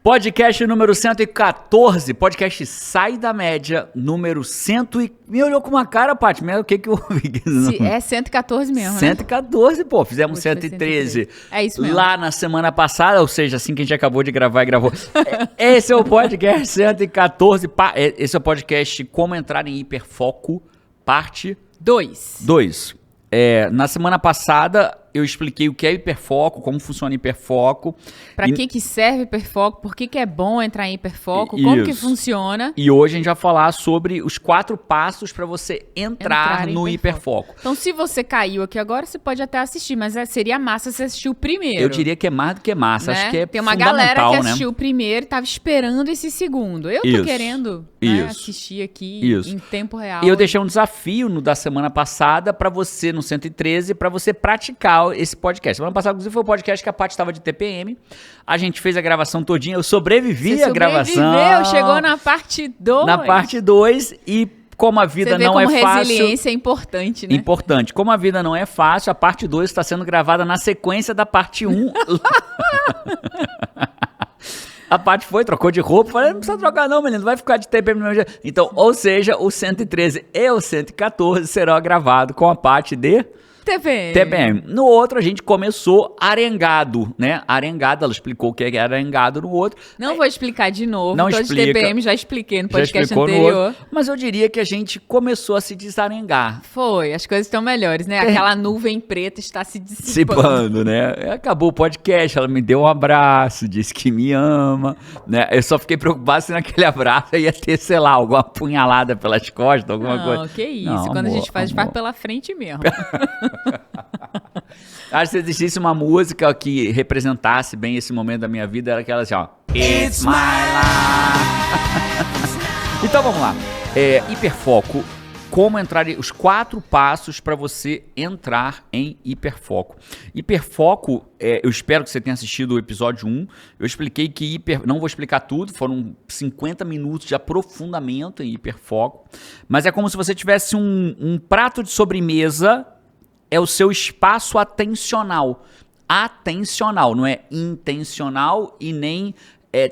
Podcast número 114, podcast Sai da Média, número 100 e... Me olhou com uma cara, Paty, o que que eu ouvi? É 114 mesmo, 114, pô, fizemos 113. É isso mesmo. Lá na semana passada, ou seja, assim que a gente acabou de gravar e gravou. Esse é o podcast 114, esse é o podcast Como Entrar em Hiperfoco, parte 2. Na semana passada eu expliquei o que é hiperfoco, como funciona hiperfoco. Pra que serve hiperfoco, por que é bom entrar em hiperfoco, como que funciona. E hoje a gente vai falar sobre os 4 passos para você entrar no hiperfoco. Então se você caiu aqui agora, você pode até assistir, mas seria massa se assistir o primeiro. Eu diria que é mais do que massa, né? Acho que é Tem uma galera que assistiu o primeiro e tava esperando esse segundo. Eu tô querendo assistir aqui em tempo real. E eu deixei um desafio no da semana passada para você, no 113, para você praticar esse podcast. Semana passada, inclusive, foi o podcast que a Paty estava de TPM. A gente fez a gravação todinha. Eu sobrevivi à gravação. Chegou na parte 2. Na parte 2 e como a vida não é fácil... resiliência é importante, né? Importante. Como a vida não é fácil, a parte 2 está sendo gravada na sequência da parte 1. A Paty trocou de roupa, falei, não precisa trocar não, menino, vai ficar de TPM. Então, ou seja, o 113 e o 114 serão gravados com a Paty de... TPM. No outro, a gente começou arengado, né? Arengado, ela explicou o que é arengado no outro. Não vou explicar de novo. Não explica. De TPM, já expliquei no podcast anterior. Mas eu diria que a gente começou a se desarengar. Foi, as coisas estão melhores, né? Aquela nuvem preta está se dissipando. Dissipando, né? Acabou o podcast, ela me deu um abraço, disse que me ama, né? Eu só fiquei preocupado se naquele abraço ia ter, sei lá, alguma punhalada pelas costas, alguma coisa. Não, que isso. Não, quando a gente faz pela frente mesmo. Acho que se existisse uma música que representasse bem esse momento da minha vida, era aquela assim, ó. It's my life. Então vamos lá. Hiperfoco. Como entrar, os 4 passos para você entrar em hiperfoco. Hiperfoco, eu espero que você tenha assistido o episódio 1. Eu expliquei que não vou explicar tudo, foram 50 minutos de aprofundamento em hiperfoco. Mas é como se você tivesse um prato de sobremesa. É o seu espaço atencional. Atencional, não é intencional e nem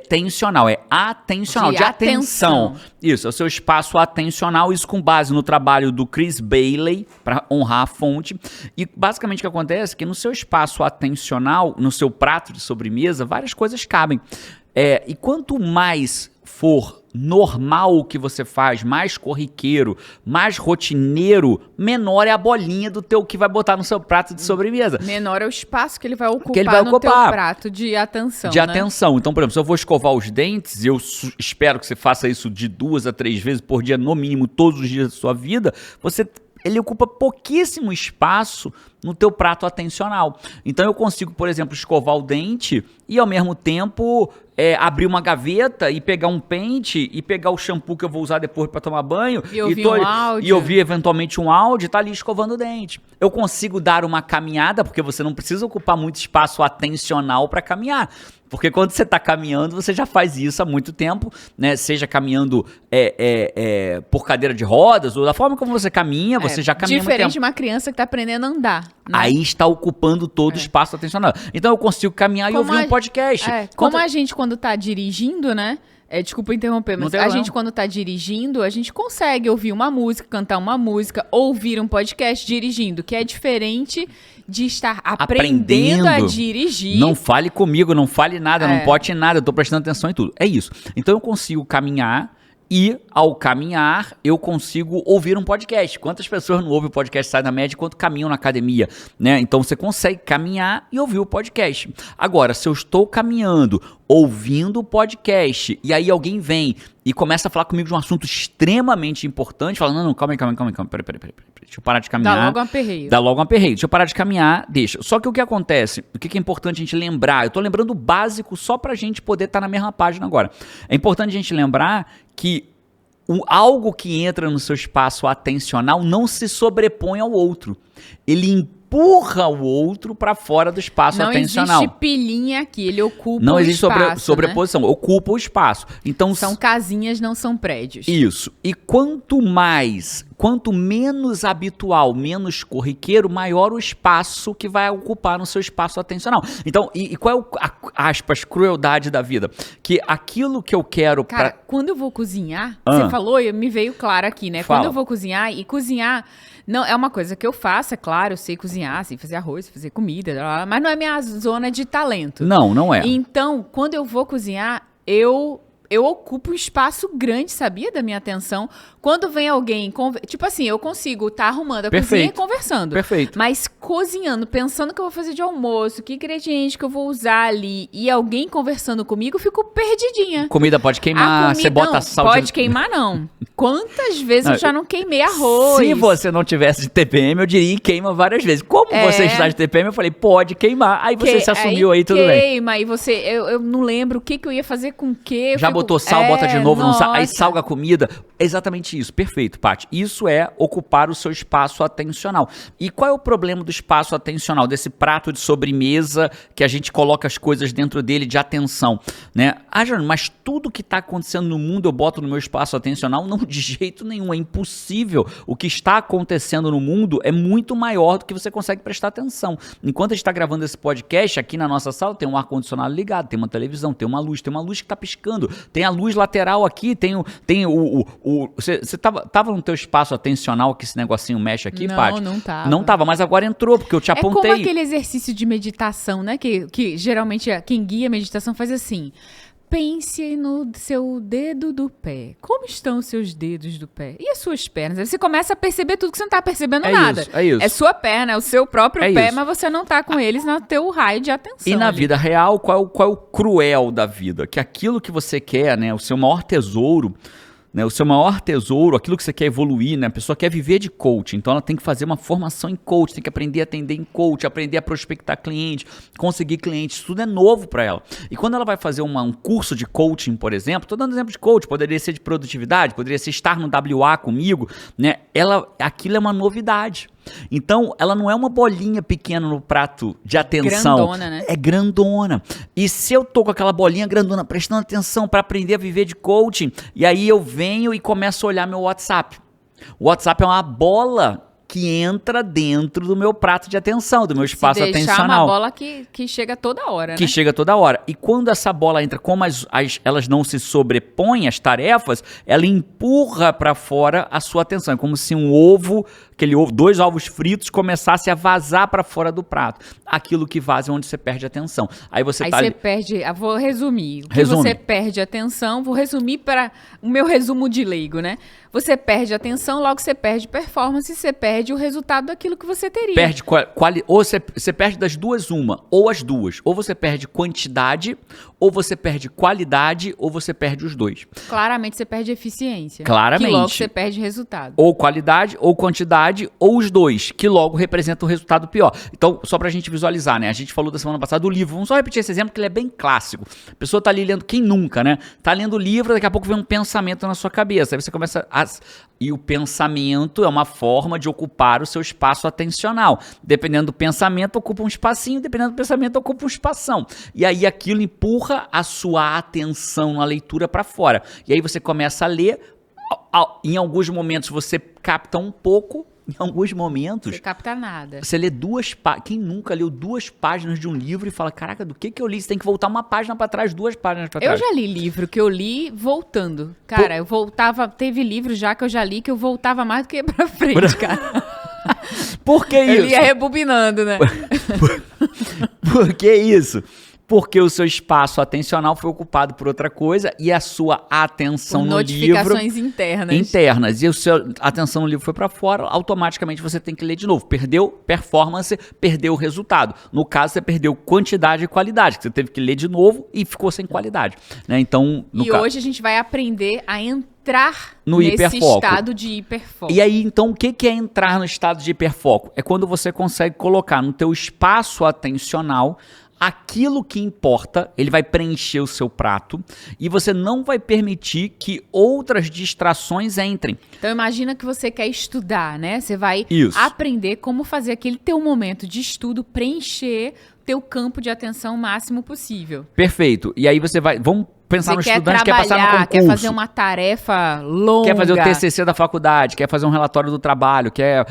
tensional. É atencional, de atenção. Isso, é o seu espaço atencional. Isso com base no trabalho do Chris Bailey, para honrar a fonte. E basicamente o que acontece é que no seu espaço atencional, no seu prato de sobremesa, várias coisas cabem. E quanto mais for normal o que você faz, mais corriqueiro, mais rotineiro, menor é a bolinha do teu que vai botar no seu prato de sobremesa. Menor é o espaço que ele vai ocupar no teu prato de atenção, de atenção. Então, por exemplo, se eu vou escovar os dentes, eu espero que você faça isso de 2 a 3 vezes por dia, no mínimo, todos os dias da sua vida, ele ocupa pouquíssimo espaço no teu prato atencional. Então eu consigo, por exemplo, escovar o dente e ao mesmo tempo abrir uma gaveta e pegar um pente e pegar o shampoo que eu vou usar depois para tomar banho e ouvir eventualmente um áudio e tá ali escovando o dente. Eu consigo dar uma caminhada, porque você não precisa ocupar muito espaço atencional para caminhar. Porque quando você está caminhando, você já faz isso há muito tempo, né? Seja caminhando por cadeira de rodas, ou da forma como você caminha, você já caminha muito tempo. Diferente de uma criança que está aprendendo a andar. Né? Aí está ocupando todo o espaço atencional. Então eu consigo caminhar e ouvir um podcast. Como a gente quando está dirigindo, né? Desculpa interromper, mas a gente quando tá dirigindo, a gente consegue ouvir uma música, cantar uma música, ouvir um podcast dirigindo, que é diferente de estar aprendendo a dirigir. Não fale comigo, não fale nada, não pote nada, eu tô prestando atenção em tudo. É isso. Então eu consigo caminhar e, ao caminhar, eu consigo ouvir um podcast. Quantas pessoas não ouvem o podcast Sai da Média enquanto caminham na academia, né? Então você consegue caminhar e ouvir o podcast. Agora, se eu estou caminhando, ouvindo o podcast, e aí alguém vem e começa a falar comigo de um assunto extremamente importante, falando, não, calma aí, peraí, deixa eu parar de caminhar. Dá logo um aperreio. Deixa eu parar de caminhar, deixa. Só que o que acontece, o que é importante a gente lembrar, eu tô lembrando o básico só pra gente poder estar na mesma página agora. É importante a gente lembrar que algo que entra no seu espaço atencional não se sobrepõe ao outro. Ele empurra o outro para fora do espaço atencional. Não existe pilinha aqui, ele ocupa o espaço. Não existe sobreposição, né? Ocupa o espaço. Então, são casinhas, não são prédios. Isso. E quanto menos habitual, menos corriqueiro, maior o espaço que vai ocupar no seu espaço atencional. Então, e qual é a, aspas, crueldade da vida? Que aquilo que eu quero... Cara, quando eu vou cozinhar, você falou, me veio claro aqui, né? Fala. Quando eu vou cozinhar, e cozinhar... Não, é uma coisa que eu faço, é claro, eu sei cozinhar, sei fazer arroz, fazer comida, mas não é minha zona de talento. Não é. Então, quando eu vou cozinhar, eu ocupo um espaço grande, sabia, da minha atenção. Quando vem alguém, tipo assim, eu consigo estar arrumando a cozinha e conversando. Perfeito. Mas cozinhando, pensando que eu vou fazer de almoço, que ingrediente que eu vou usar ali, e alguém conversando comigo, eu fico perdidinha. Comida pode queimar, você bota sal... Pode queimar, não. Quantas vezes eu já não queimei arroz? Se você não tivesse de TPM, eu diria que queima várias vezes. Como você está de TPM, eu falei, pode queimar. Aí você se assumiu aí, tudo bem. Queima, aí você... Eu não lembro o que eu ia fazer com o quê. Já botou sal, bota de novo, aí salga a comida. Exatamente isso. Perfeito, Paty. Isso é ocupar o seu espaço atencional. E qual é o problema do espaço atencional, desse prato de sobremesa que a gente coloca as coisas dentro dele de atenção, né? Jânio, mas tudo que está acontecendo no mundo eu boto no meu espaço atencional? Não, de jeito nenhum. É impossível. O que está acontecendo no mundo é muito maior do que você consegue prestar atenção. Enquanto a gente está gravando esse podcast, aqui na nossa sala tem um ar-condicionado ligado, tem uma televisão, tem uma luz que está piscando, tem a luz lateral aqui, tem você tava no teu espaço atencional que esse negocinho mexe aqui, Paty? Não tava. Não tava, mas agora entrou, porque eu te apontei. É como aquele exercício de meditação, né? Que geralmente quem guia a meditação faz assim. Pense no seu dedo do pé. Como estão os seus dedos do pé? E as suas pernas? Aí você começa a perceber tudo que você não tá percebendo nada. É isso. É sua perna, é o seu próprio pé, mas você não tá com eles no teu raio de atenção. E na vida real, qual é o cruel da vida? Que aquilo que você quer, né? O seu maior tesouro... Né, o seu maior tesouro, aquilo que você quer evoluir, né? A pessoa quer viver de coaching, então ela tem que fazer uma formação em coaching, tem que aprender a atender em coaching, aprender a prospectar cliente, conseguir clientes, tudo é novo para ela. E quando ela vai fazer um curso de coaching, por exemplo, estou dando exemplo de coaching, poderia ser de produtividade, poderia ser estar no WA comigo, né? Aquilo é uma novidade. Então, ela não é uma bolinha pequena no prato de atenção. Grandona, né? É grandona. E se eu tô com aquela bolinha grandona prestando atenção para aprender a viver de coaching, e aí eu venho e começo a olhar meu WhatsApp. O WhatsApp é uma bola que entra dentro do meu prato de atenção, do meu espaço atencional. Uma bola que chega toda hora, né? Que chega toda hora. E quando essa bola entra, como elas não se sobrepõem às tarefas, ela empurra para fora a sua atenção. É como se um ovo, dois ovos fritos, começasse a vazar para fora do prato. Aquilo que vaza é onde você perde a atenção. Aí você perde... Vou resumir. Você perde a atenção, vou resumir para o meu resumo de leigo, né? Você perde a atenção, logo você perde performance, você perde o resultado daquilo que você teria. Ou você perde das duas uma, ou as duas. Ou você perde quantidade, ou você perde qualidade, ou você perde os dois. Claramente você perde eficiência. Claramente. Que logo você perde resultado. Ou qualidade, ou quantidade, ou os dois, que logo representam o resultado pior. Então, só pra gente visualizar, né? A gente falou da semana passada do livro. Vamos só repetir esse exemplo, que ele é bem clássico. A pessoa tá ali lendo, quem nunca, né? Tá lendo o livro, daqui a pouco vem um pensamento na sua cabeça. Aí você começa E o pensamento é uma forma de ocupar o seu espaço atencional. Dependendo do pensamento, ocupa um espacinho. Dependendo do pensamento, ocupa um espação. E aí aquilo empurra a sua atenção na leitura para fora. E aí você começa a ler. Em alguns momentos você capta um pouco. Em alguns momentos... Você capta nada. Você lê Quem nunca leu 2 páginas de um livro e fala, caraca, do que eu li? Você tem que voltar uma página pra trás, 2 páginas pra trás. Eu já li livro que eu li voltando. Cara, eu voltava... Teve livro já que eu já li que eu voltava mais do que pra frente, cara. Por que isso? Eu ia rebobinando, né? Por que isso? Porque o seu espaço atencional foi ocupado por outra coisa e a sua atenção no livro... Notificações internas. Internas. E a sua atenção no livro foi para fora, automaticamente você tem que ler de novo. Perdeu performance, perdeu o resultado. No caso, você perdeu quantidade e qualidade, que você teve que ler de novo e ficou sem qualidade. Né? Então, hoje a gente vai aprender a entrar nesse hiperfoco. Estado de hiperfoco. E aí, então, o que é entrar no estado de hiperfoco? É quando você consegue colocar no teu espaço atencional aquilo que importa, ele vai preencher o seu prato e você não vai permitir que outras distrações entrem. Então imagina que você quer estudar, né? Você vai aprender como fazer aquele teu momento de estudo preencher teu campo de atenção o máximo possível. Perfeito. E aí você vai... Vamos pensar no estudante que quer passar no concurso. Quer fazer uma tarefa longa. Quer fazer o TCC da faculdade, quer fazer um relatório do trabalho, quer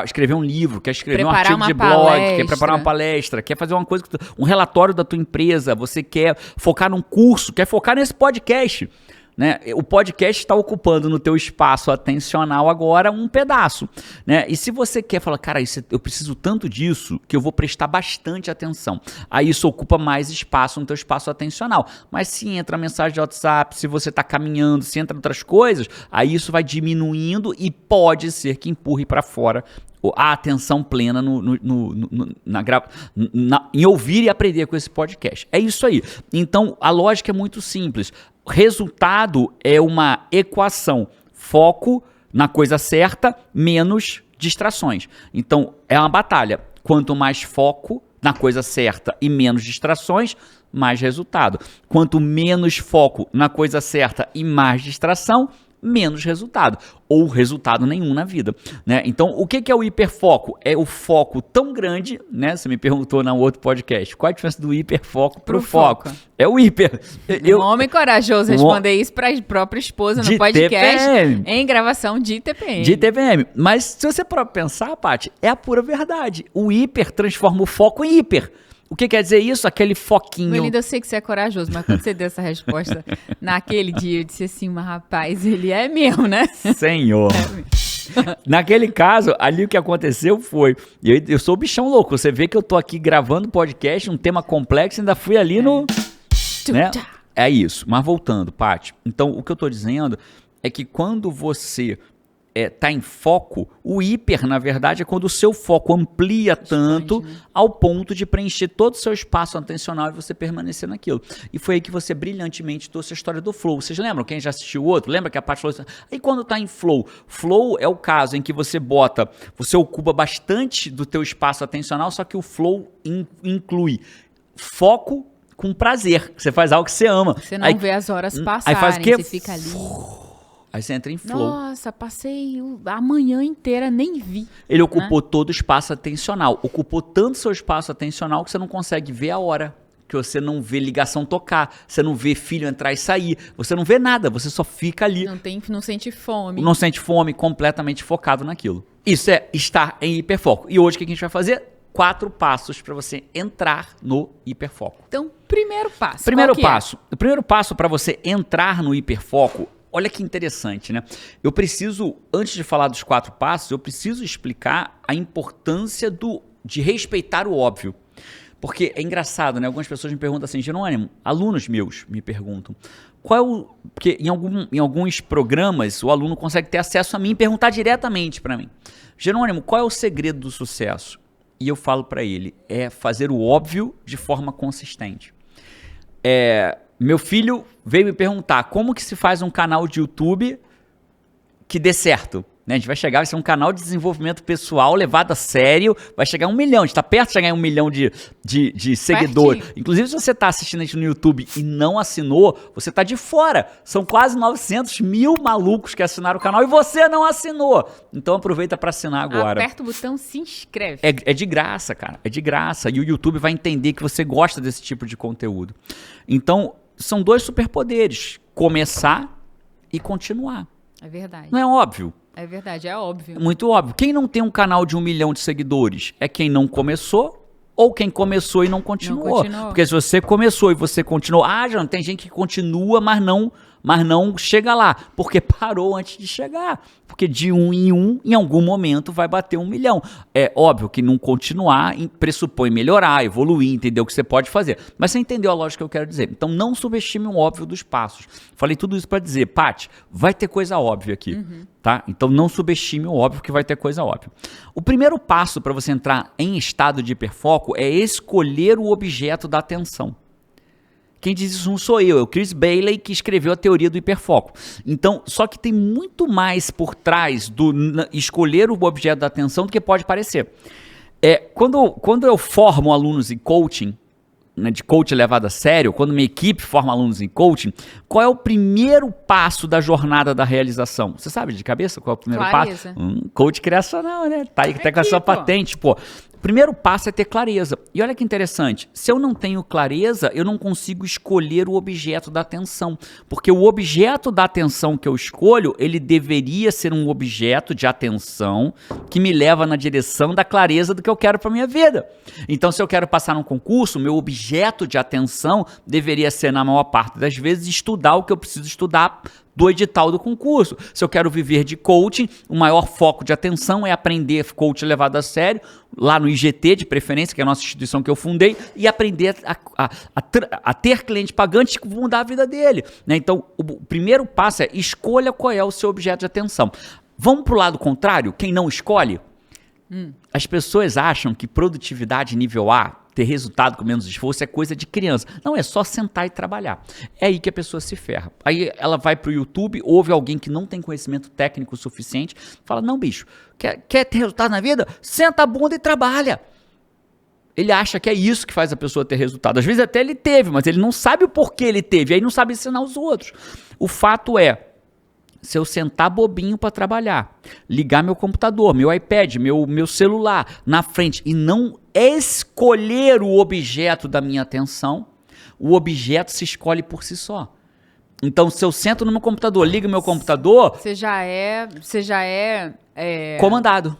escrever um livro, quer escrever um artigo de blog, quer preparar uma palestra, quer fazer uma coisa, um relatório da tua empresa, você quer focar num curso, quer focar nesse podcast. Né? O podcast está ocupando no teu espaço atencional agora um pedaço, né? E se você quer falar, cara, eu preciso tanto disso que eu vou prestar bastante atenção, aí isso ocupa mais espaço no teu espaço atencional. Mas se entra mensagem de WhatsApp, se você está caminhando, se entra outras coisas, aí isso vai diminuindo e pode ser que empurre para fora a atenção plena em ouvir e aprender com esse podcast. É isso aí. Então, a lógica é muito simples. Resultado é uma equação. Foco na coisa certa, menos distrações. Então, é uma batalha. Quanto mais foco na coisa certa e menos distrações, mais resultado. Quanto menos foco na coisa certa e mais distração, menos resultado, ou resultado nenhum na vida, né? Então, o que é o hiperfoco? É o foco tão grande, né? Você me perguntou no outro podcast, qual a diferença do hiperfoco pro foco? É o hiper. Um homem corajoso responder isso para a própria esposa no podcast, TPM. Em gravação de TPM. De TPM. Mas se você for pensar, Paty, é a pura verdade. O hiper transforma o foco em hiper. O que quer dizer isso? Aquele foquinho. Melinda, eu sei que você é corajoso, mas quando você deu essa resposta naquele dia, eu disse assim, mas rapaz, ele é meu, né? Senhor. Naquele caso, ali o que aconteceu foi... Eu sou o bichão louco. Você vê que eu tô aqui gravando podcast, um tema complexo, ainda fui ali no... Né? É isso. Mas voltando, Paty. Então, o que eu tô dizendo é que quando você... tá em foco, o hiper, na verdade, é quando o seu foco amplia tanto ao ponto de preencher todo o seu espaço atencional e você permanecer naquilo. E foi aí que você brilhantemente trouxe a história do flow. Vocês lembram? Quem já assistiu o outro? Lembra que a Paty falou assim? Aí quando tá em flow, flow é o caso em que você ocupa bastante do teu espaço atencional, só que o flow inclui foco com prazer. Você faz algo que você ama. Você não vê as horas passarem, aí faz o quê? Você fica ali... Aí você entra em flow. Nossa, passei a manhã inteira, nem vi. Ele ocupou todo o espaço atencional. Ocupou tanto seu espaço atencional que você não consegue ver a hora. Que você não vê ligação tocar. Você não vê filho entrar e sair. Você não vê nada. Você só fica ali. Não sente fome. Não sente fome, completamente focado naquilo. Isso é estar em hiperfoco. E hoje o que a gente vai fazer? 4 passos para você entrar no hiperfoco. Então, primeiro passo. O primeiro passo para você entrar no hiperfoco. Olha que interessante, né? Eu preciso, antes de falar dos 4 passos, eu preciso explicar a importância de respeitar o óbvio. Porque é engraçado, né? Algumas pessoas me perguntam assim, Jerônimo, alunos meus me perguntam, porque em alguns programas o aluno consegue ter acesso a mim e perguntar diretamente para mim. Jerônimo, qual é o segredo do sucesso? E eu falo para ele, é fazer o óbvio de forma consistente. Meu filho veio me perguntar como que se faz um canal de YouTube que dê certo. Né? A gente vai chegar, vai ser um canal de desenvolvimento pessoal levado a sério, vai chegar a 1 milhão, a gente está perto de chegar em 1 milhão de seguidores. Inclusive, se você está assistindo a gente no YouTube e não assinou, você está de fora. São quase 900 mil malucos que assinaram o canal e você não assinou. Então aproveita para assinar agora. Aperta o botão se inscreve. É de graça, cara. É de graça. E o YouTube vai entender que você gosta desse tipo de conteúdo. Então, são 2 superpoderes. Começar e continuar. É verdade. Não é óbvio? É verdade, é óbvio. É muito óbvio. Quem não tem um canal de 1 milhão de seguidores é quem não começou ou quem começou e não continuou. Porque se você começou e você continuou... já tem gente que continua, mas não chega lá. Porque parou antes de chegar. Porque de 1 em 1, em algum momento, vai bater 1 milhão. É óbvio que não continuar pressupõe melhorar, evoluir, entender o que você pode fazer. Mas você entendeu a lógica que eu quero dizer. Então, não subestime o óbvio dos passos. Falei tudo isso para dizer, Paty, vai ter coisa óbvia aqui. Tá? Então, não subestime o óbvio que vai ter coisa óbvia. O primeiro passo para você entrar em estado de hiperfoco é escolher o objeto da atenção. Quem diz isso não sou eu, é o Chris Bailey que escreveu a teoria do hiperfoco. Então, só que tem muito mais por trás do escolher o objeto da atenção do que pode parecer. Quando eu formo alunos em coaching, de coaching levado a sério, quando minha equipe forma alunos em coaching, qual é o primeiro passo da jornada da realização? Você sabe de cabeça qual é o primeiro passo? Coach criacional, né? Tá aí até com a sua patente, pô. Primeiro passo é ter clareza. E olha que interessante, se eu não tenho clareza, eu não consigo escolher o objeto da atenção. Porque o objeto da atenção que eu escolho, ele deveria ser um objeto de atenção que me leva na direção da clareza do que eu quero para minha vida. Então, se eu quero passar num concurso, meu objeto de atenção deveria ser, na maior parte das vezes, estudar o que eu preciso estudar do edital do concurso. Se eu quero viver de coaching, o maior foco de atenção é aprender coaching levado a sério, lá no IGT, de preferência, que é a nossa instituição que eu fundei, e aprender a ter clientes pagantes que vão mudar a vida dele. Né? Então, o primeiro passo é escolha qual é o seu objeto de atenção. Vamos para o lado contrário? Quem não escolhe? As pessoas acham que produtividade nível A, ter resultado com menos esforço, é coisa de criança. Não, é só sentar e trabalhar. É aí que a pessoa se ferra. Aí ela vai pro YouTube, ouve alguém que não tem conhecimento técnico suficiente, fala, não, bicho, quer ter resultado na vida? Senta a bunda e trabalha. Ele acha que é isso que faz a pessoa ter resultado. Às vezes até ele teve, mas ele não sabe o porquê ele teve, aí não sabe ensinar os outros. O fato é, se eu sentar bobinho para trabalhar, ligar meu computador, meu iPad, meu celular na frente e não escolher o objeto da minha atenção, o objeto se escolhe por si só. Então, se eu sento no meu computador, ligo meu computador... Você já é comandado.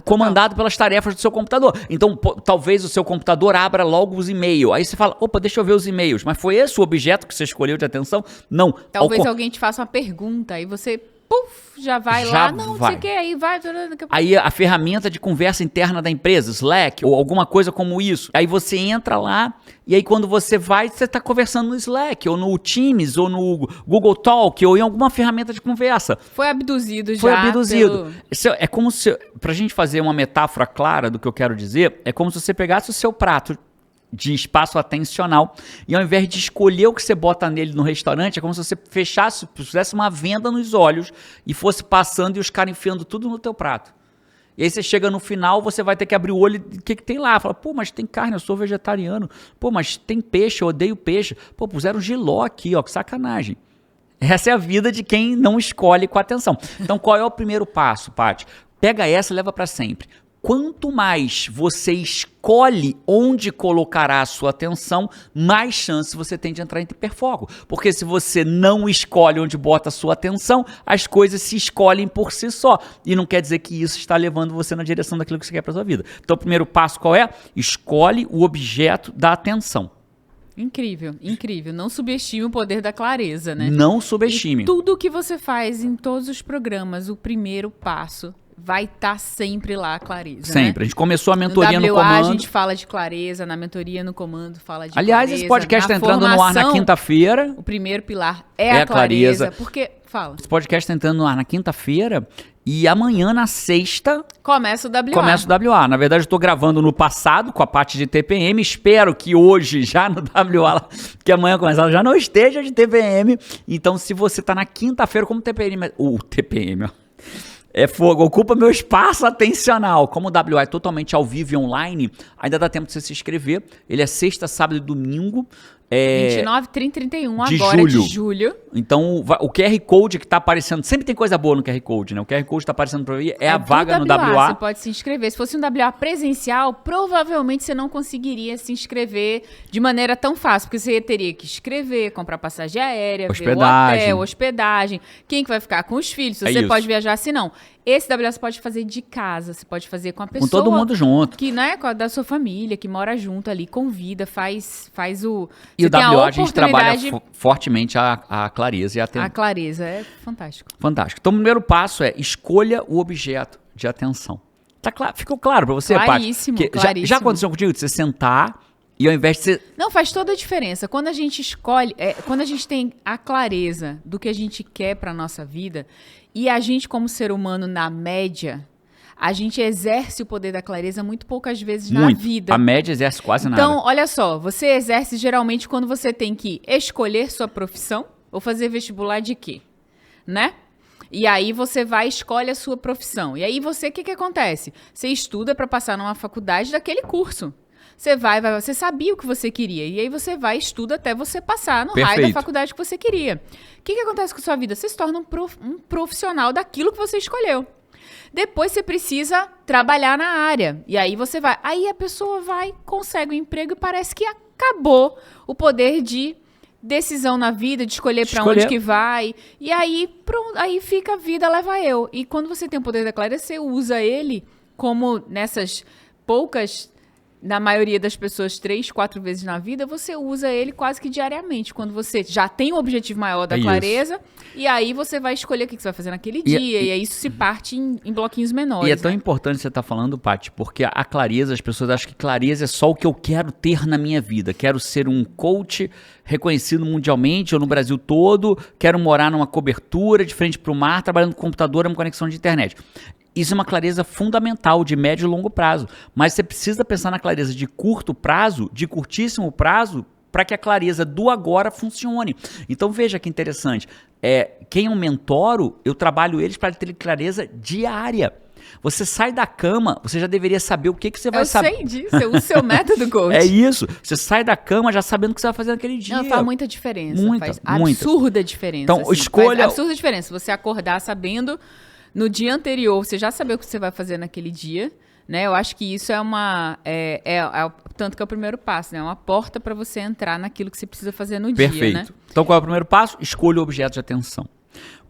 Comandado pelas tarefas do seu computador. Então, talvez o seu computador abra logo os e-mails. Aí você fala, opa, deixa eu ver os e-mails. Mas foi esse o objeto que você escolheu de atenção? Não. Talvez alguém te faça uma pergunta e você... já vai lá, não sei o que, aí vai... Aí a ferramenta de conversa interna da empresa, Slack, ou alguma coisa como isso. Aí você entra lá, e aí quando você vai, você está conversando no Slack, ou no Teams, ou no Google Talk, ou em alguma ferramenta de conversa. Foi abduzido já. Foi abduzido. É como se, pra gente fazer uma metáfora clara do que eu quero dizer, é como se você pegasse o seu prato de espaço atencional, e ao invés de escolher o que você bota nele no restaurante, é como se você fizesse uma venda nos olhos e fosse passando e os caras enfiando tudo no teu prato. E aí você chega no final, você vai ter que abrir o olho e o que tem lá? Fala, pô, mas tem carne, eu sou vegetariano. Pô, mas tem peixe, eu odeio peixe. Pô, puseram jiló aqui, ó, que sacanagem. Essa é a vida de quem não escolhe com atenção. Então, qual é o primeiro passo, Paty? Pega essa e leva para sempre. Quanto mais você escolhe onde colocará a sua atenção, mais chance você tem de entrar em hiperfoco. Porque se você não escolhe onde bota a sua atenção, as coisas se escolhem por si só. E não quer dizer que isso está levando você na direção daquilo que você quer para sua vida. Então, o primeiro passo qual é? Escolhe o objeto da atenção. Incrível, incrível. Não subestime o poder da clareza, né? Não subestime. E tudo que você faz em todos os programas, o primeiro passo vai estar sempre lá a clareza. Sempre. Né? A gente começou a mentoria no comando. A gente fala de clareza, na mentoria no comando fala de Aliás, clareza. Esse podcast está entrando no ar na quinta-feira. O primeiro pilar é a clareza. Porque, fala. Esse podcast está entrando no ar na quinta-feira e amanhã, na sexta... Começa o WA. Começa o WA. Na verdade, eu estou gravando no passado com a parte de TPM. Espero que hoje, já no WA, que amanhã começar, já não esteja de TPM. Então, se você está na quinta-feira como TPM... O TPM, ó. É fogo, ocupa meu espaço atencional. Como o WA é totalmente ao vivo e online, ainda dá tempo de você se inscrever. Ele é sexta, sábado e domingo. 29, 30 e 31 agora de julho. Então, o QR Code que está aparecendo, sempre tem coisa boa no QR Code, né? O QR Code está aparecendo para mim, é a vaga no WA. Você pode se inscrever. Se fosse um WA presencial, provavelmente você não conseguiria se inscrever de maneira tão fácil, porque você teria que escrever, comprar passagem aérea, ver o hotel, hospedagem, quem que vai ficar com os filhos, se você pode viajar, se não. Esse WA você pode fazer de casa, você pode fazer com a pessoa... Com todo mundo junto. Que, né, da sua família, que mora junto ali, convida, faz o... E o WA a gente trabalha fortemente a clareza e a atenção. A clareza, é fantástico. Fantástico. Então, o primeiro passo é escolha o objeto de atenção. Tá claro? Ficou claro pra você, Paty? Claríssimo, claríssimo. Já aconteceu contigo de você sentar e ao invés de você... Não, faz toda a diferença. Quando a gente escolhe, quando a gente tem a clareza do que a gente quer pra nossa vida e a gente como ser humano, na média... A gente exerce o poder da clareza muito poucas vezes na vida. A média exerce quase nada. Então, olha só, você exerce geralmente quando você tem que escolher sua profissão ou fazer vestibular de quê? Né? E aí você vai e escolhe a sua profissão. E aí você, o que acontece? Você estuda para passar numa faculdade daquele curso. você sabia o que você queria. E aí você vai e estuda até você passar no raio da faculdade que você queria. O que acontece com a sua vida? Você se torna um profissional daquilo que você escolheu. Depois você precisa trabalhar na área. E aí você vai. Aí a pessoa vai, consegue um emprego e parece que acabou o poder de decisão na vida, de escolher para onde que vai. E aí, pronto, aí fica a vida leva eu. E quando você tem o poder da clareza, você usa ele como nessas poucas, na maioria das pessoas, 3, 4 vezes na vida, você usa ele quase que diariamente. Quando você já tem um objetivo maior da clareza, e aí você vai escolher o que você vai fazer naquele dia, e aí isso se parte em bloquinhos menores. E é tão importante você estar falando, Paty, porque a clareza, as pessoas acham que clareza é só o que eu quero ter na minha vida. Quero ser um coach reconhecido mundialmente ou no Brasil todo, quero morar numa cobertura de frente para o mar, trabalhando com computador, uma conexão de internet. Isso é uma clareza fundamental de médio e longo prazo. Mas você precisa pensar na clareza de curto prazo, de curtíssimo prazo, para que a clareza do agora funcione. Então veja que interessante. Quem eu mentoro, eu trabalho eles para ter clareza diária. Você sai da cama, você já deveria saber o que você vai saber. Eu sei disso, eu uso o seu método coach. É isso. Você sai da cama já sabendo o que você vai fazer naquele dia. Não, faz muita diferença. Faz absurda diferença. Então, assim, escolha... Faz absurda diferença. Você acordar sabendo... No dia anterior, você já saber o que você vai fazer naquele dia, né? Eu acho que isso tanto que é o primeiro passo, né? É uma porta para você entrar naquilo que você precisa fazer no dia, né? Perfeito. Então, qual é o primeiro passo? Escolha o objeto de atenção.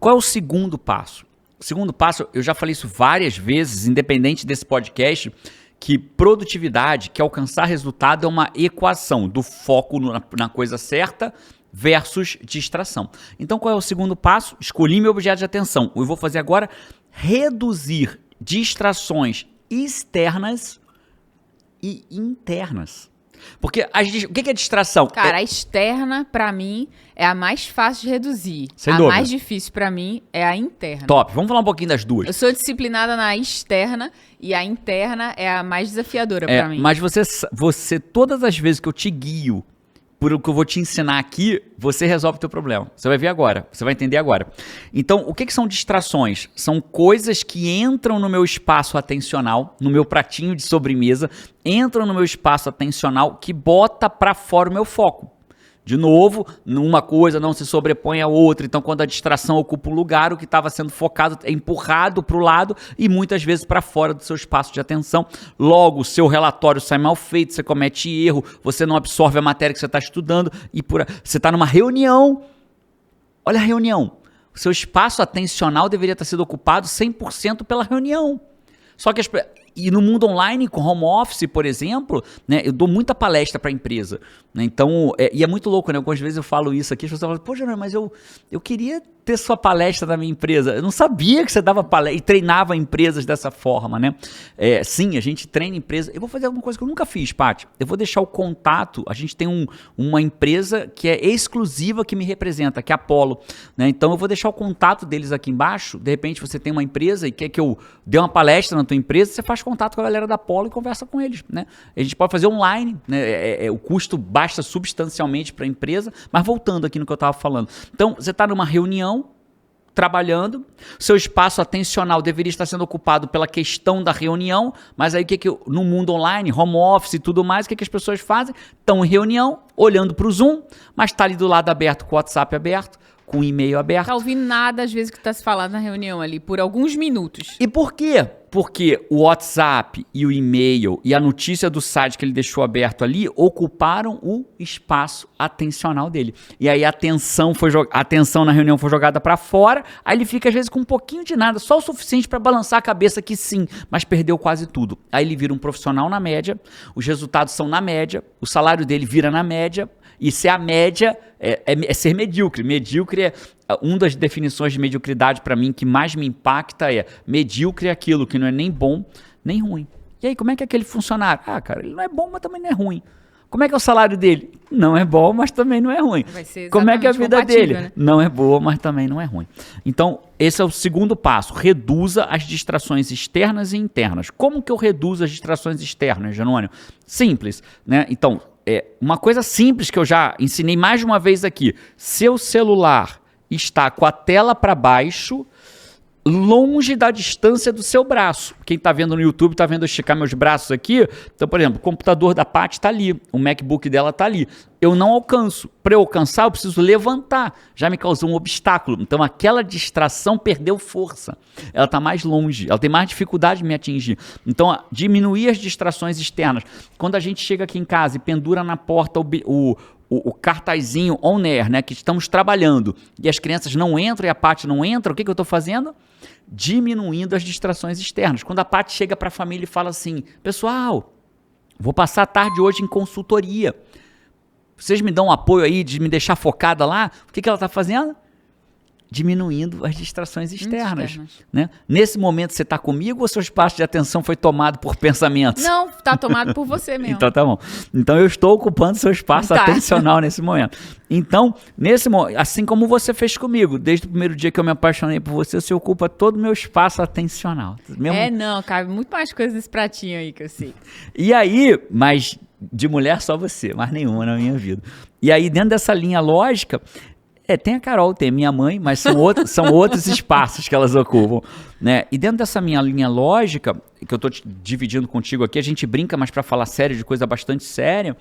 Qual é o segundo passo? O segundo passo, eu já falei isso várias vezes, independente desse podcast, que produtividade, que alcançar resultado é uma equação do foco na coisa certa versus distração. Então, qual é o segundo passo? Escolhi meu objeto de atenção. Eu vou fazer agora reduzir distrações externas e internas. Porque o que é distração? Cara, a externa, pra mim, é a mais fácil de reduzir. Sem dúvida. A mais difícil pra mim é a interna. Top. Vamos falar um pouquinho das duas. Eu sou disciplinada na externa e a interna é a mais desafiadora pra mim. Mas você, todas as vezes que eu te guio por o que eu vou te ensinar aqui, você resolve o teu problema. Você vai ver agora, você vai entender agora. Então, o que são distrações? São coisas que entram no meu espaço atencional, no meu pratinho de sobremesa, entram no meu espaço atencional que bota para fora o meu foco. De novo, uma coisa não se sobrepõe à outra. Então, quando a distração ocupa um lugar, o que estava sendo focado é empurrado para o lado e muitas vezes para fora do seu espaço de atenção. Logo, o seu relatório sai mal feito, você comete erro, você não absorve a matéria que você está estudando e você está numa reunião. Olha a reunião. O seu espaço atencional deveria estar sendo ocupado 100% pela reunião. Só que e no mundo online, com home office, por exemplo, né, eu dou muita palestra para a empresa. Né, então, e é muito louco, né? Algumas vezes eu falo isso aqui, as pessoas falam, pô, Júnior, mas eu queria ter sua palestra na minha empresa. Eu não sabia que você dava palestra e treinava empresas dessa forma, né? Sim, a gente treina empresas. Eu vou fazer alguma coisa que eu nunca fiz, Paty. Eu vou deixar o contato. A gente tem uma empresa que é exclusiva que me representa, que é a Apollo. Né? Então, eu vou deixar o contato deles aqui embaixo. De repente, você tem uma empresa e quer que eu dê uma palestra na tua empresa, você faz contato com a galera da Apollo e conversa com eles. Né? A gente pode fazer online. Né? O custo baixa substancialmente para a empresa. Mas voltando aqui no que eu estava falando. Então, você está numa reunião, trabalhando, seu espaço atencional deveria estar sendo ocupado pela questão da reunião, mas aí no mundo online, home office e tudo mais, o que as pessoas fazem? Estão em reunião, olhando para o Zoom, mas está ali do lado aberto, com o WhatsApp aberto, com o e-mail aberto. Tá ouvindo nada, às vezes, que está se falando na reunião ali, por alguns minutos. E por quê? Porque o WhatsApp e o e-mail e a notícia do site que ele deixou aberto ali ocuparam o espaço atencional dele. E aí a atenção na reunião foi jogada para fora, aí ele fica às vezes com um pouquinho de nada, só o suficiente para balançar a cabeça que sim, mas perdeu quase tudo. Aí ele vira um profissional na média, os resultados são na média, o salário dele vira na média, e ser a média é ser medíocre. Medíocre é uma das definições de mediocridade para mim que mais me impacta medíocre é aquilo que não é nem bom nem ruim. E aí, como é que é aquele funcionário? Cara, ele não é bom, mas também não é ruim. Como é que é o salário dele? Não é bom, mas também não é ruim. Como é que é a vida dele? Né? Não é boa, mas também não é ruim. Então, esse é o segundo passo. Reduza as distrações externas e internas. Como que eu reduzo as distrações externas, Janônio? Simples, né? Então, uma coisa simples que eu já ensinei mais de uma vez aqui. Seu celular está com a tela para baixo, longe da distância do seu braço. Quem está vendo no YouTube está vendo eu esticar meus braços aqui. Então, por exemplo, o computador da Paty está ali, o MacBook dela está ali. Eu não alcanço. Para eu alcançar, eu preciso levantar. Já me causou um obstáculo. Então, aquela distração perdeu força. Ela está mais longe, ela tem mais dificuldade de me atingir. Então, diminuir as distrações externas. Quando a gente chega aqui em casa e pendura na porta o cartazinho on air, né, que estamos trabalhando, e as crianças não entram e a Paty não entra, o que eu estou fazendo? Diminuindo as distrações externas. Quando a Paty chega para a família e fala assim, pessoal, vou passar a tarde hoje em consultoria, vocês me dão um apoio aí de me deixar focada lá? O que ela está fazendo? Diminuindo as distrações externas. Né? Nesse momento você está comigo ou seu espaço de atenção foi tomado por pensamentos? Não, está tomado por você mesmo. Então tá bom. Então eu estou ocupando seu espaço atencional nesse momento. Então, nesse momento, assim como você fez comigo, desde o primeiro dia que eu me apaixonei por você ocupa todo o meu espaço atencional. Mesmo... não, cabe muito mais coisa nesse pratinho aí que eu sei. E aí, mas de mulher só você, mais nenhuma na minha vida. E aí, dentro dessa linha lógica... tem a Carol, tem a minha mãe, mas são outros espaços que elas ocupam, né? E dentro dessa minha linha lógica, que eu estou dividindo contigo aqui, a gente brinca, mas para falar sério, de coisa bastante séria,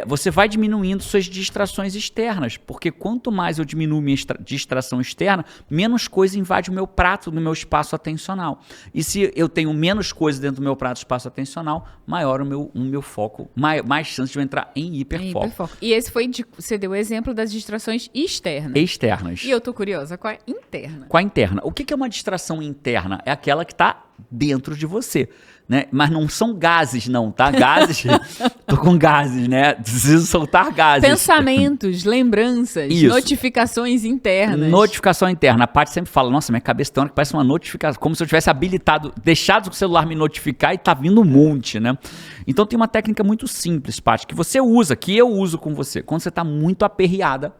você vai diminuindo suas distrações externas, porque quanto mais eu diminuo minha distração externa, menos coisa invade o meu prato, no meu espaço atencional. E se eu tenho menos coisa dentro do meu prato, espaço atencional, maior o meu foco, mais chance de eu entrar em hiperfoco. E esse foi, você deu o exemplo das distrações externas. Externas. E eu tô curiosa, qual é a interna? Qual a interna? O que é uma distração interna? É aquela que está dentro de você. Né? Mas não são gases, não, tá? Gases, tô com gases, né? Preciso soltar gases. Pensamentos, lembranças, notificações internas. Notificação interna. A Paty sempre fala, nossa, minha cabeça tem hora que parece uma notificação, como se eu tivesse habilitado, deixado o celular me notificar e tá vindo um monte, né? Então tem uma técnica muito simples, Paty, que você usa, que eu uso com você, quando você tá muito aperreada.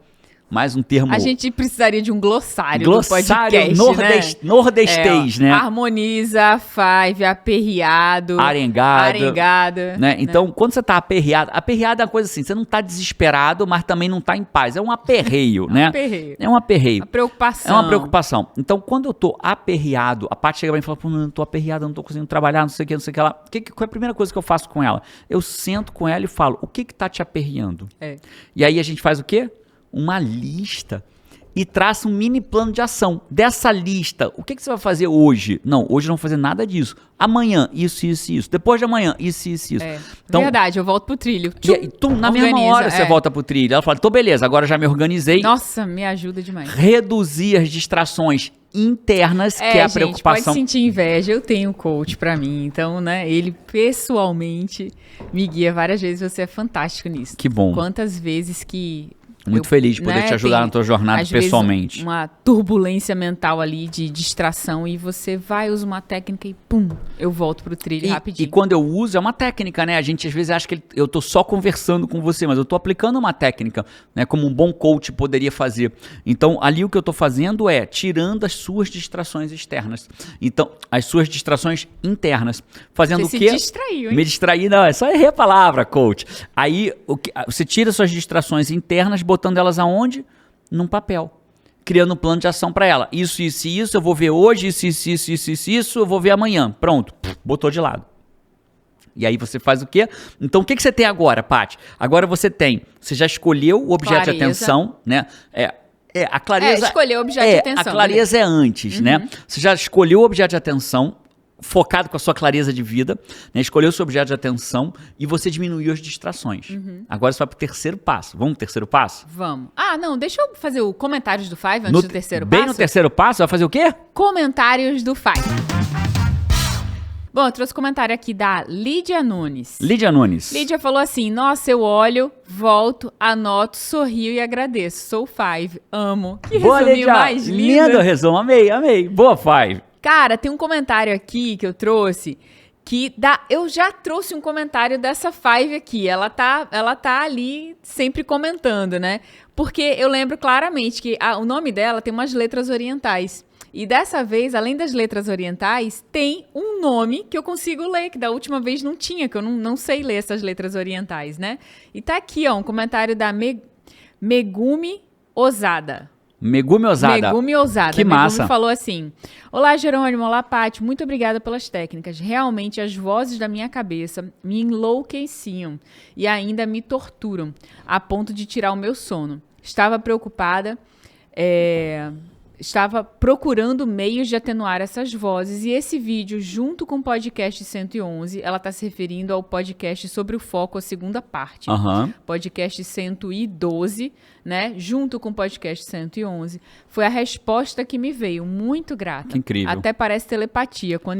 Mais um termo... A gente precisaria de um glossário do podcast, nordestês, né? Harmoniza, five, aperreado. Arengado. Né? Então, quando você está aperreado é uma coisa assim, você não está desesperado, mas também não está em paz. É um aperreio, né? É um aperreio. Uma preocupação. É uma preocupação. Então, quando eu estou aperreado, a Paty chega pra mim e fala, pô, não estou aperreado, não estou conseguindo trabalhar, não sei o que lá. Qual é a primeira coisa que eu faço com ela? Eu sento com ela e falo, o que está te aperreando? E aí a gente faz o quê? Uma lista e traça um mini plano de ação. Dessa lista, o que você vai fazer hoje? Não, hoje eu não vou fazer nada disso. Amanhã, isso. Depois de amanhã, isso. Então, verdade, eu volto pro trilho. Na mesma hora você volta pro trilho. Ela fala, então beleza, agora já me organizei. Nossa, me ajuda demais. Reduzir as distrações internas, que é a preocupação. Pode sentir inveja, eu tenho um coach pra mim, então, né, ele pessoalmente me guia várias vezes, você é fantástico nisso. Que bom. Quantas vezes que... Muito feliz de poder te ajudar na tua jornada pessoalmente. Uma turbulência mental ali de distração e você vai, usa uma técnica e pum, eu volto pro trilho rapidinho. E quando eu uso, é uma técnica, né? A gente às vezes acha que eu tô só conversando com você, mas eu tô aplicando uma técnica, né? Como um bom coach poderia fazer. Então, ali o que eu tô fazendo é tirando as suas distrações externas. Então, as suas distrações internas. Fazendo você o quê? Se distraiu, hein? Me distrair, não, é só errar a palavra, coach. Aí, você tira suas distrações internas, botando elas aonde? Num papel. Criando um plano de ação para ela. Isso, eu vou ver hoje, isso, eu vou ver amanhã. Pronto, botou de lado. E aí você faz o quê? Então o que você tem agora, Paty? Agora você já escolheu o objeto de atenção, né? A clareza... escolheu o objeto de atenção. A clareza é antes, né? Você já escolheu o objeto de atenção, focado com a sua clareza de vida, né? Escolheu o seu objeto de atenção e você diminuiu as distrações. Agora você vai pro terceiro passo. Vamos pro terceiro passo? Vamos. Não, deixa eu fazer o comentários do Five antes do terceiro passo. Bem no terceiro passo, vai fazer o quê? Comentários do Five. Bom, eu trouxe comentário aqui da Lídia Nunes. Lídia falou assim, nossa, eu olho, volto, anoto, sorrio e agradeço. Sou Five, amo. Que resuminho mais lindo. Lindo resumo, amei. Boa, Five. Cara, tem um comentário aqui que eu trouxe eu já trouxe um comentário dessa Five aqui. Ela tá ali sempre comentando, né? Porque eu lembro claramente que o nome dela tem umas letras orientais. E dessa vez, além das letras orientais, tem um nome que eu consigo ler, que da última vez não tinha, que eu não sei ler essas letras orientais, né? E tá aqui, ó, um comentário da Megumi Osada. Megumi Ousada. Megumi Ousada. Que massa. Falou assim: olá, Jerônimo, olá, Paty, muito obrigada pelas técnicas. Realmente, as vozes da minha cabeça me enlouqueciam e ainda me torturam, a ponto de tirar o meu sono. Estava preocupada, estava procurando meios de atenuar essas vozes, e esse vídeo, junto com o podcast 111, ela está se referindo ao podcast sobre o foco, a segunda parte. Podcast 112, né? Junto com o podcast 111. Foi a resposta que me veio, muito grata. Que incrível. Até parece telepatia. Quando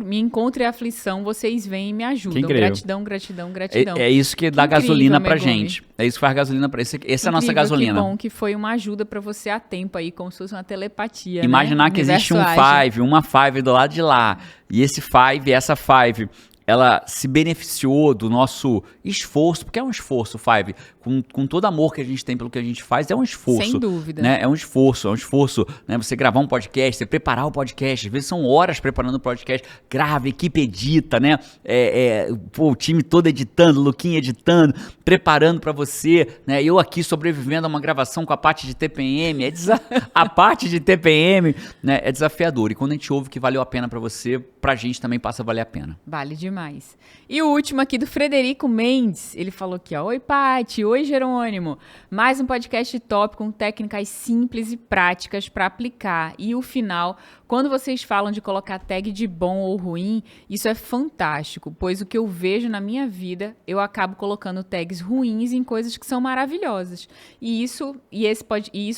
me encontro em aflição, vocês vêm e me ajudam. Gratidão, gratidão, gratidão. É isso que dá gasolina pra gente. É isso que faz gasolina pra gente. Essa é a nossa gasolina. Que bom que foi uma ajuda pra você a tempo aí, como se fosse uma telepatia. Imaginar, né? Que existe uma Five do lado de lá. E essa Five, ela se beneficiou do nosso esforço, porque é um esforço, Five, com todo amor que a gente tem pelo que a gente faz, é um esforço. Sem dúvida. Né? É um esforço, né? Você gravar um podcast, você preparar o podcast, às vezes são horas preparando o podcast, grava, equipe edita, né? O time todo editando, Luquinha editando, preparando pra você, né? Eu aqui sobrevivendo a uma gravação com a parte de TPM, a parte de TPM, né? É desafiador, e quando a gente ouve que valeu a pena pra você, pra gente também passa a valer a pena. Vale demais. E o último aqui do Frederico Mendes, ele falou aqui, ó: oi, Paty, oi, Jerônimo, mais um podcast top com técnicas simples e práticas para aplicar. E o final, quando vocês falam de colocar tag de bom ou ruim, isso é fantástico, pois o que eu vejo na minha vida, eu acabo colocando tags ruins em coisas que são maravilhosas. E isso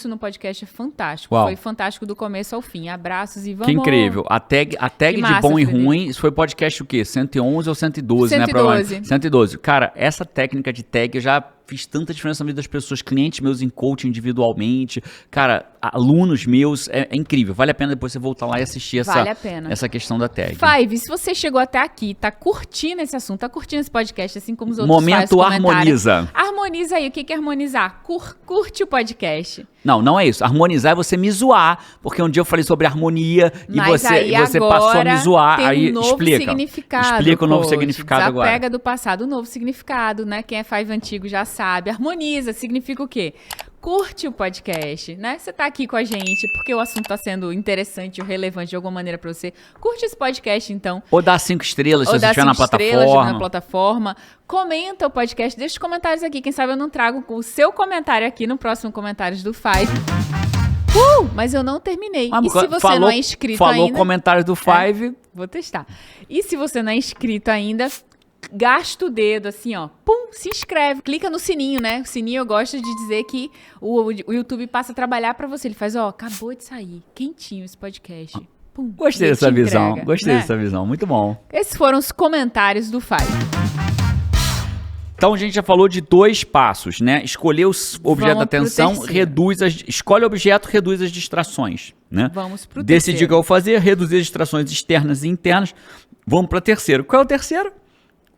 no podcast é fantástico. Uau. Foi fantástico do começo ao fim. Abraços e vamos... Que incrível. A tag de massa, bom e Frederico. ruim, isso foi podcast o quê? 111 ou 112, 112. né? 112. Cara, essa técnica de tag eu já fiz tanta diferença na vida das pessoas, clientes meus em coaching individualmente, cara, alunos meus, é incrível. Vale a pena depois você voltar lá e assistir essa questão da tag. Five, se você chegou até aqui, tá curtindo esse assunto, tá curtindo esse podcast, assim como os outros Momento harmoniza. Harmoniza aí. O que é harmonizar? Curte o podcast. Não é isso. Harmonizar é você me zoar, porque um dia eu falei sobre harmonia e você passou a me zoar. Aí explica. Explica o novo significado agora. Desapega do passado, o novo significado, né? Quem é Five antigo já sabe. Harmoniza significa o quê? Curte o podcast, né? Você tá aqui com a gente porque o assunto tá sendo interessante ou relevante de alguma maneira pra você. Curte esse podcast, então. Ou dá 5 estrelas se você estiver na plataforma. Comenta o podcast, deixa os comentários aqui. Quem sabe eu não trago o seu comentário aqui no próximo Comentários do Five. Mas eu não terminei. E se você não é inscrito ainda... Falou comentários do Five... Vou testar. E se você não é inscrito ainda... Gasta o dedo, assim, ó. Se inscreve. Clica no sininho, né? O sininho eu gosto de dizer que o YouTube passa a trabalhar pra você. Ele faz, acabou de sair. Quentinho esse podcast. Gostei dessa visão. Gostei dessa visão. Muito bom. Esses foram os comentários do Five. Então a gente já falou de 2 passos, né? Escolher o objeto da atenção, escolhe o objeto, reduz as distrações, né? Vamos pro Decidir terceiro. o que eu vou fazer, reduzir as distrações externas e internas. Vamos para o terceiro. Qual é o terceiro?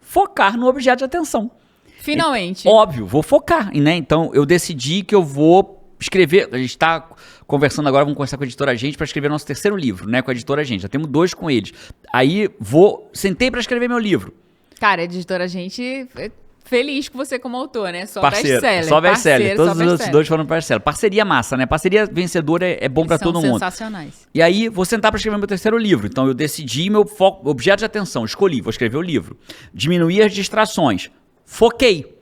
Focar no objeto de atenção. Finalmente. Óbvio, vou focar, né? Então, eu decidi que eu vou escrever... A gente está conversando agora, vamos conversar com a Editora Agente para escrever nosso terceiro livro, né? Com a Editora Agente. Já temos 2 com eles. Aí, sentei para escrever meu livro. Cara, a Editora Agente... Feliz com você como autor, né? Só parceiro, best-seller. Só best-seller. Todos os outros 2 foram best-seller. Parceria massa, né? Parceria vencedora é bom pra todo mundo. São sensacionais. E aí, vou sentar pra escrever meu terceiro livro. Então, eu decidi meu foco, objeto de atenção. Escolhi, vou escrever o livro. Diminuir as distrações. Foquei.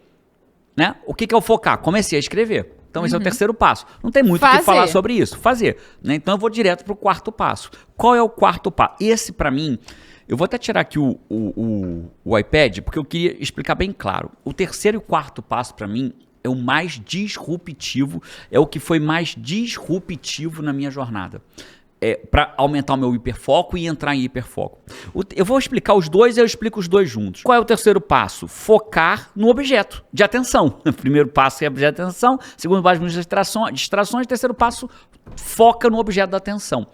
Né? O que é o focar? Comecei a escrever. Então, esse é o terceiro passo. Não tem muito o que falar sobre isso. Fazer. Né? Então, eu vou direto pro 4º passo. Qual é o 4º passo? Esse, pra mim... Eu vou até tirar aqui o iPad, porque eu queria explicar bem claro. O terceiro e 4º passo, para mim, é o mais disruptivo, é o que foi mais disruptivo na minha jornada. Para aumentar o meu hiperfoco e entrar em hiperfoco. Eu vou explicar os 2 e eu explico os 2 juntos. Qual é o terceiro passo? Focar no objeto de atenção. O primeiro passo é objeto de atenção, segundo passo, distrações, terceiro passo, foca no objeto da atenção.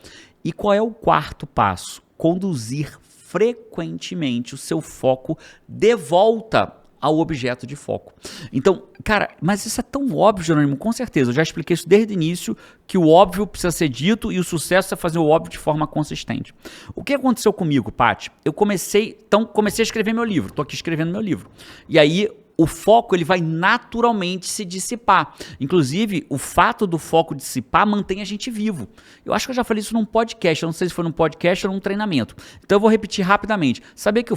E qual é o 4º passo? Conduzir frequentemente o seu foco de volta ao objeto de foco. Então, cara, mas isso é tão óbvio, Jerônimo, com certeza. Eu já expliquei isso desde o início, que o óbvio precisa ser dito e o sucesso é fazer o óbvio de forma consistente. O que aconteceu comigo, Paty? Eu comecei a escrever meu livro. Tô aqui escrevendo meu livro. E aí, o foco ele vai naturalmente se dissipar. Inclusive, o fato do foco dissipar mantém a gente vivo. Eu acho que eu já falei isso num podcast, eu não sei se foi num podcast ou num treinamento. Então eu vou repetir rapidamente. Sabia que,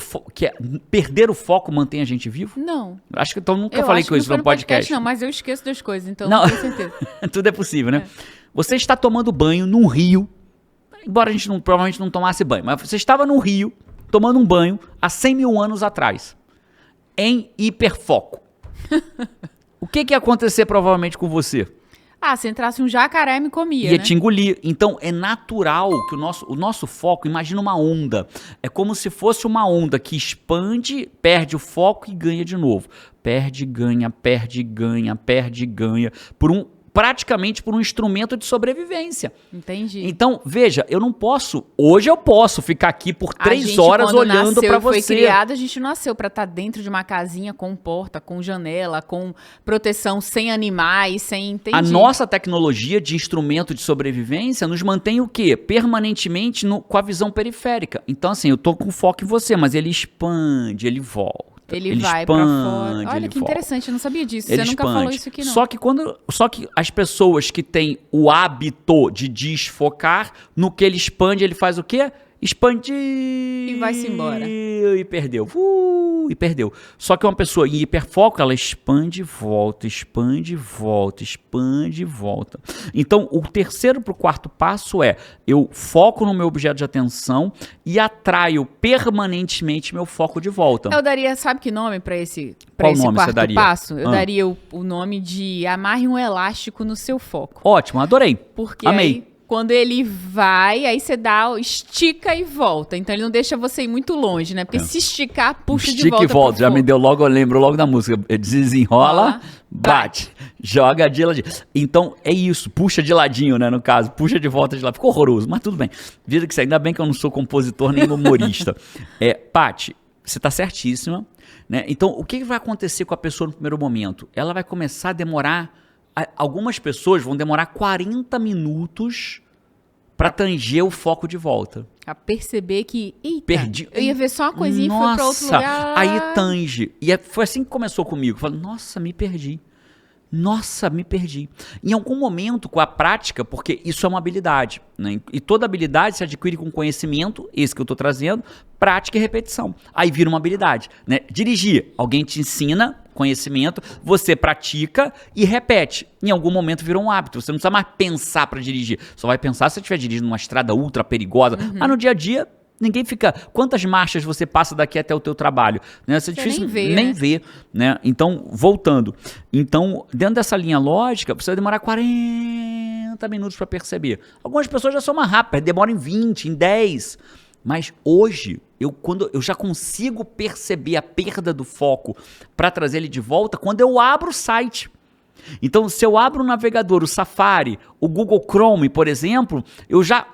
perder o foco mantém a gente vivo? Não. Acho que então nunca falei com isso num podcast. Não, mas eu esqueço das coisas, então não tenho certeza. Tudo é possível, né? Você está tomando banho num rio, embora a gente provavelmente não tomasse banho, mas você estava num rio tomando um banho há 100 mil anos atrás. Em hiperfoco. O que ia acontecer provavelmente com você? Se entrasse um jacaré me comia, Ia te engolir. Então é natural que o nosso foco, imagina uma onda. É como se fosse uma onda que expande, perde o foco e ganha de novo. Perde, ganha, perde, ganha, perde, ganha. Praticamente por um instrumento de sobrevivência. Entendi. Então, veja, eu não posso... Hoje eu posso ficar aqui por 3 horas olhando para você. Foi criado, a gente nasceu para estar dentro de uma casinha com porta, com janela, com proteção, sem animais, sem... Entendi. A nossa tecnologia de instrumento de sobrevivência nos mantém o quê? Permanentemente com a visão periférica. Então, assim, eu tô com foco em você, mas ele expande, ele volta. Ele vai pra fora. Olha que interessante, eu não sabia disso. Você nunca falou isso aqui, não. Só que as pessoas que têm o hábito de desfocar, no que ele expande, ele faz o quê? Expandir. E vai-se embora. E perdeu. E perdeu. Só que uma pessoa em hiperfoco, ela expande e volta, expande e volta, expande e volta. Então, o terceiro para o quarto passo é, eu foco no meu objeto de atenção e atraio permanentemente meu foco de volta. Eu daria, sabe que nome para esse Qual nome quarto você daria? passo? Eu daria o nome de amarre um elástico no seu foco. Ótimo, adorei. Porque amei. Aí, quando ele vai, aí você estica e volta. Então ele não deixa você ir muito longe, né? Porque se esticar, puxa de volta. Estica e volta, já me deu logo, eu lembro logo da música. Desenrola, bate, joga de ladinho. Então é isso, puxa de ladinho, né? No caso, puxa de volta de lado. Ficou horroroso, mas tudo bem. Vida que segue, ainda bem que eu não sou compositor nem humorista. Paty, você tá certíssima, né? Então o que vai acontecer com a pessoa no primeiro momento? Ela vai começar a demorar. Algumas pessoas vão demorar 40 minutos para tanger o foco de volta. A perceber que, eita, perdi. Eu ia ver só uma coisinha e fui para outro lugar. Aí tange. E foi assim que começou comigo. Eu falei, nossa, me perdi. Nossa, me perdi. Em algum momento, com a prática, porque isso é uma habilidade, né? E toda habilidade se adquire com conhecimento, esse que eu estou trazendo, prática e repetição. Aí vira uma habilidade, né? Dirigir, alguém te ensina conhecimento, você pratica e repete. Em algum momento virou um hábito. Você não precisa mais pensar para dirigir. Só vai pensar se você estiver dirigindo numa estrada ultra perigosa. Mas no dia a dia, ninguém fica... Quantas marchas você passa daqui até o teu trabalho? Né? Isso é difícil nem ver, né? Então, voltando. Então, dentro dessa linha lógica, você vai demorar 40 minutos para perceber. Algumas pessoas já são mais rápidas, demoram em 20, em 10. Mas hoje, quando eu já consigo perceber a perda do foco para trazer ele de volta, quando eu abro o site. Então, se eu abro o navegador, o Safari, o Google Chrome, por exemplo, eu já,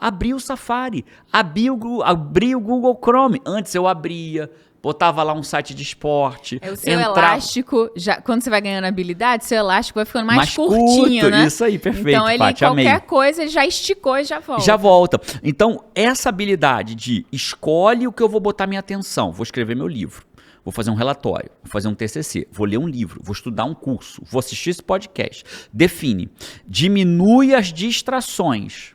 abri o Safari, abri o Google Chrome. Antes eu abria, botava lá um site de esporte. O seu elástico, quando você vai ganhando habilidade, seu elástico vai ficando mais curtinho, né? Isso aí, perfeito, então, Paty, amei. Qualquer coisa, ele já esticou e já volta. Já volta. Então, essa habilidade de escolhe o que eu vou botar minha atenção. Vou escrever meu livro. Vou fazer um relatório, vou fazer um TCC, vou ler um livro, vou estudar um curso, vou assistir esse podcast. Define, diminui as distrações,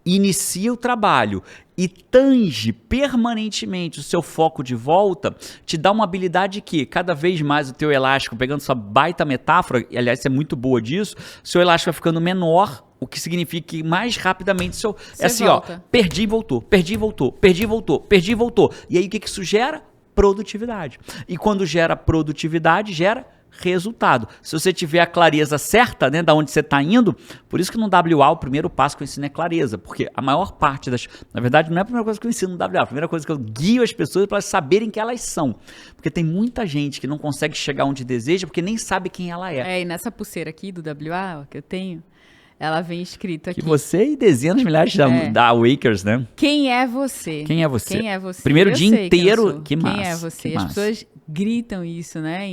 inicia o trabalho e tange permanentemente o seu foco de volta, te dá uma habilidade que cada vez mais o teu elástico, pegando sua baita metáfora, e aliás, você é muito boa disso, seu elástico vai ficando menor, o que significa que mais rapidamente é assim, volta. Perdi e voltou, perdi e voltou, perdi e voltou, perdi e voltou. E aí o que isso gera? Produtividade. E quando gera produtividade, gera resultado. Se você tiver a clareza certa, né, da onde você está indo, por isso que no WA o primeiro passo que eu ensino é clareza, porque a maior parte na verdade não é a primeira coisa que eu ensino no WA, a primeira coisa que eu guio as pessoas para saberem quem elas são, porque tem muita gente que não consegue chegar onde deseja porque nem sabe quem ela é. E nessa pulseira aqui do WA, que eu tenho, ela vem escrito aqui. Que você e dezenas de milhares da Wakers, né? Quem é você? Quem é você? Quem é você? Primeiro dia inteiro, que massa. Quem é você? As pessoas gritam isso, né?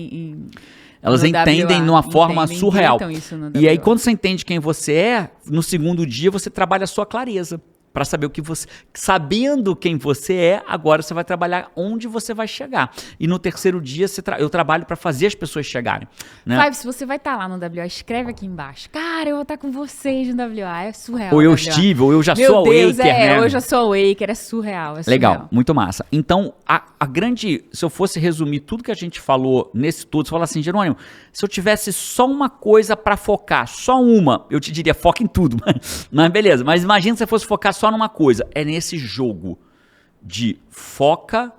Elas entendem de uma forma surreal. Isso no e aí, quando você entende quem você é, no segundo dia você trabalha a sua clareza. para saber o que você... Sabendo quem você é, agora você vai trabalhar onde você vai chegar. E no terceiro dia, eu trabalho para fazer as pessoas chegarem. Né? Flávio, se você vai estar lá no WA, escreve aqui embaixo. Cara, eu vou estar com vocês no WA. É surreal. Ou eu estive, ou eu já sou a Waker, né? Ou eu já sou a Waker. É surreal. Legal, muito massa. Então, a grande... Se eu fosse resumir tudo que a gente falou nesse tudo, você fala assim, Jerônimo, se eu tivesse só uma coisa para focar, só uma, eu te diria, foca em tudo. Mas beleza, mas imagina se você fosse focar só numa coisa. É nesse jogo de foca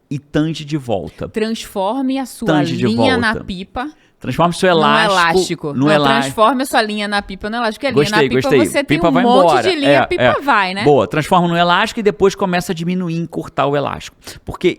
e tange de volta. Transforme a sua linha na pipa. Transforme seu elástico no elástico. Transforme a sua linha na pipa no elástico. Porque a linha na pipa você tem pipa um monte de linha, pipa vai, né? Boa, transforma no elástico e depois começa a diminuir, encurtar o elástico. Porque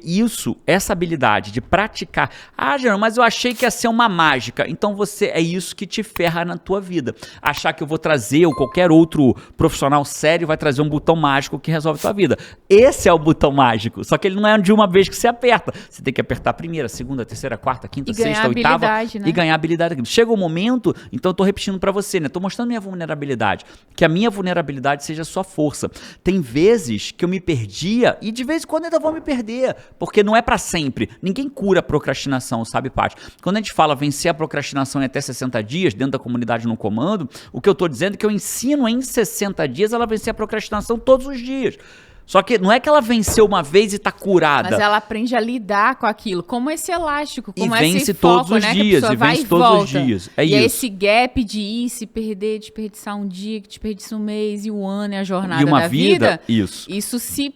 essa habilidade de praticar... Ah, Jerônimo, mas eu achei que ia ser uma mágica. Então é isso que te ferra na tua vida. Achar que eu vou trazer, ou qualquer outro profissional sério vai trazer um botão mágico que resolve a tua vida. Esse é o botão mágico. Só que ele não é de uma vez que você aperta. Você tem que apertar a primeira, segunda, terceira, quarta, quinta, sexta, oitava. Né? E ganhar habilidade. Chega o momento, então eu tô repetindo pra você, né? Tô mostrando minha vulnerabilidade. Que a minha vulnerabilidade seja a sua força. Tem vezes que eu me perdia e de vez em quando ainda vou me perder, porque não é pra sempre. Ninguém cura a procrastinação, sabe, Paty? Quando a gente fala vencer a procrastinação em até 60 dias, dentro da comunidade no comando, o que eu tô dizendo é que eu ensino em 60 dias ela vencer a procrastinação todos os dias. Só que não é que ela venceu uma vez e tá curada. Mas ela aprende a lidar com aquilo, como esse elástico, como esse esse todos foco, os né? dias, Que a pessoa vai vence todos volta. os dias. É e isso. é esse gap de ir, se perder, desperdiçar um dia, que desperdiça um mês e o ano e a jornada e uma da vida. Isso se...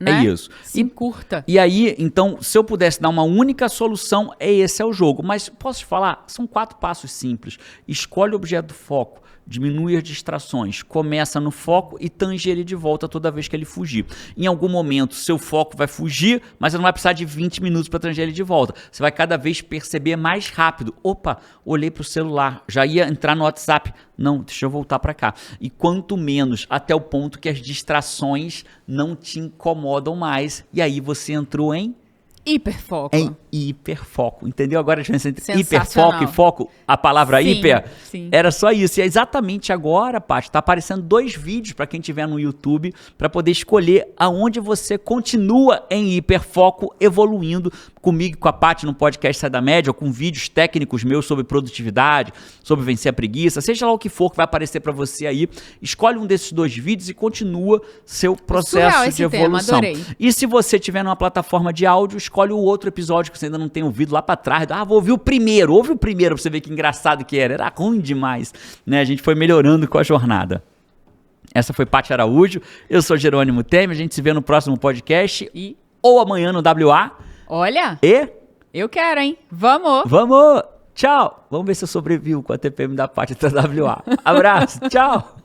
Né? É isso. Se encurta. E aí, então, se eu pudesse dar uma única solução, esse é o jogo. Mas posso te falar? São 4 passos simples. Escolhe o objeto do foco. Diminui as distrações, começa no foco e tange ele de volta toda vez que ele fugir. Em algum momento, seu foco vai fugir, mas você não vai precisar de 20 minutos para tanger ele de volta. Você vai cada vez perceber mais rápido. Opa, olhei para o celular, já ia entrar no WhatsApp. Não, deixa eu voltar para cá. E quanto menos, até o ponto que as distrações não te incomodam mais. E aí você entrou em... hiperfoco. Em hiperfoco. Entendeu agora a diferença entre hiperfoco e foco? A palavra hiper? Sim. Era só isso. E é exatamente agora, Paty, tá aparecendo 2 vídeos para quem estiver no YouTube para poder escolher aonde você continua em hiperfoco, evoluindo comigo, com a Paty no podcast Sai da Média, ou com vídeos técnicos meus sobre produtividade, sobre vencer a preguiça, seja lá o que for que vai aparecer para você aí. Escolhe um desses 2 vídeos e continua seu processo de evolução. Tema, adorei. E se você tiver numa plataforma de áudio, escolhe o outro episódio que você ainda não tem ouvido lá pra trás. Ah, vou ouvir o primeiro. Ouve o primeiro pra você ver que engraçado que era. Era ruim demais, né? A gente foi melhorando com a jornada. Essa foi Paty Araújo. Eu sou Jerônimo Temer. A gente se vê no próximo podcast ou amanhã no WA. Olha! Eu quero, hein? Vamos! Tchau! Vamos ver se eu sobrevivo com a TPM da Paty até WA. Abraço! Tchau!